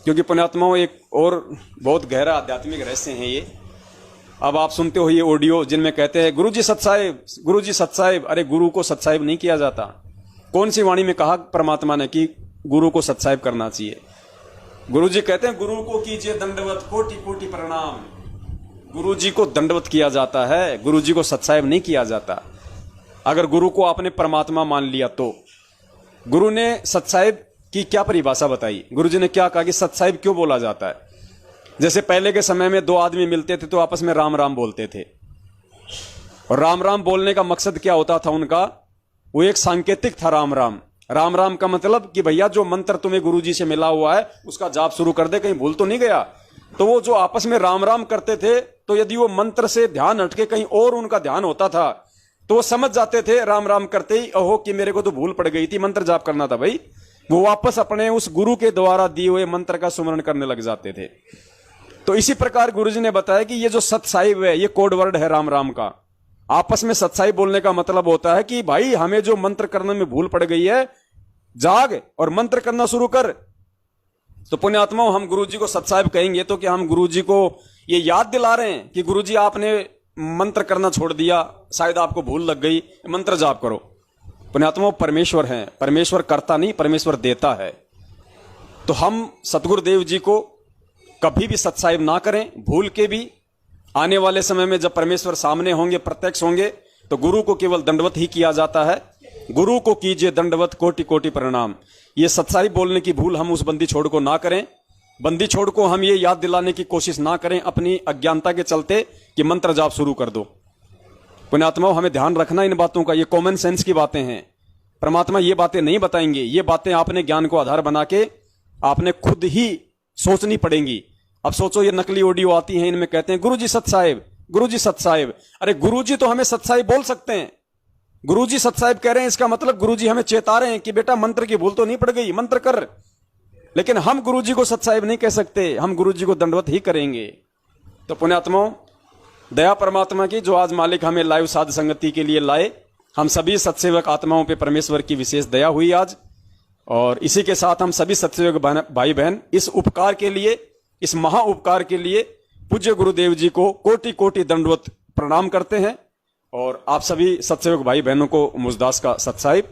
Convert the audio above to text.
क्योंकि पुण्यात्माओं एक और बहुत गहरा आध्यात्मिक रहस्य है ये। अब आप सुनते हो ये ऑडियो जिनमें कहते हैं गुरुजी सत्साहिब, गुरुजी सत्साहिब। अरे गुरु को सत्साहिब नहीं किया जाता। कौन सी वाणी में कहा परमात्मा ने कि गुरु को सत्साहिब करना चाहिए? गुरुजी कहते हैं गुरु को कीजिए दंडवत, कोटि कोटि प्रणाम। गुरुजी को दंडवत किया जाता है, गुरुजी को सत्साहिब नहीं किया जाता। अगर गुरु को आपने परमात्मा मान लिया तो गुरु ने सत्साहिब की क्या परिभाषा बताई? गुरुजी ने क्या कहा कि सत्साहिब क्यों बोला जाता है? जैसे पहले के समय में दो आदमी मिलते थे तो आपस में राम राम बोलते थे, और राम राम बोलने का मकसद क्या होता था उनका? वो एक सांकेतिक था राम राम। राम राम का मतलब कि भैया जो मंत्र तुम्हें गुरुजी से मिला हुआ है उसका जाप शुरू कर दे, कहीं भूल तो नहीं गया। तो वो जो आपस में राम राम करते थे, तो यदि वो मंत्र से ध्यान हटके कहीं और उनका ध्यान होता था तो वो समझ जाते थे राम राम करते ही, ओहो कि मेरे को तो भूल पड़ गई थी, मंत्र जाप करना था भाई। वो वापस अपने उस गुरु के द्वारा दिए हुए मंत्र का सुमरण करने लग जाते थे। तो इसी प्रकार गुरुजी ने बताया कि ये जो सत्साहिब है ये कोड वर्ड है राम राम का। आपस में सत्साहिब बोलने का मतलब होता है कि भाई हमें जो मंत्र करने में भूल पड़ गई है, जाग और मंत्र करना शुरू कर। तो पुण्यात्माओं, हम गुरुजी को सत्साहिब कहेंगे तो क्या हम गुरुजी को ये याद दिला रहे हैं कि गुरुजी आपने मंत्र करना छोड़ दिया, शायद आपको भूल लग गई, मंत्र जाप करो? पुण्यात्माओं, परमेश्वर हैं, परमेश्वर करता नहीं, परमेश्वर देता है। तो हम सतगुरुदेव जी को कभी भी सत्साहिब ना करें, भूल के भी। आने वाले समय में जब परमेश्वर सामने होंगे, प्रत्यक्ष होंगे, तो गुरु को केवल दंडवत ही किया जाता है। गुरु को कीजिए दंडवत, कोटि कोटि प्रणाम। ये सत्साहिब बोलने की भूल हम उस बंदी छोड़ को ना करें। बंदी छोड़ को हम ये याद दिलाने की कोशिश ना करें अपनी अज्ञानता के चलते कि मंत्र जाप शुरू कर दो। पुण्यात्माओं, हमें ध्यान रखना इन बातों का, ये कॉमन सेंस की बातें हैं। परमात्मा ये बातें नहीं बताएंगे, ये बातें आपने ज्ञान को आधार बना के आपने खुद ही सोचनी पड़ेंगी। अब सोचो, ये नकली ऑडियो आती हैं, इनमें कहते हैं गुरुजी सत्साहिब, गुरुजी सत्साहिब। अरे गुरुजी तो हमें सत्साहिब बोल सकते हैं। गुरुजी सत्साहिब कह रहे हैं, इसका मतलब गुरुजी हमें चेता रहे हैं कि बेटा मंत्र की भूल तो नहीं पड़ गई, मंत्र कर। लेकिन हम गुरुजी को सत्साहिब नहीं कह सकते, हम गुरुजी को दंडवत ही करेंगे। तो पुण्यात्माओं, दया परमात्मा की जो आज मालिक हमें लाइव साध संगति के लिए लाए, हम सभी सत्सेवक आत्माओं पे परमेश्वर की विशेष दया हुई आज। और इसी के साथ हम सभी सत्सेवक भाई बहन इस उपकार के लिए, इस महा उपकार के लिए पूज्य गुरुदेव जी को कोटि कोटि दंडवत प्रणाम करते हैं। और आप सभी सत्सेवक भाई बहनों को मुजदास का सत्साहिब।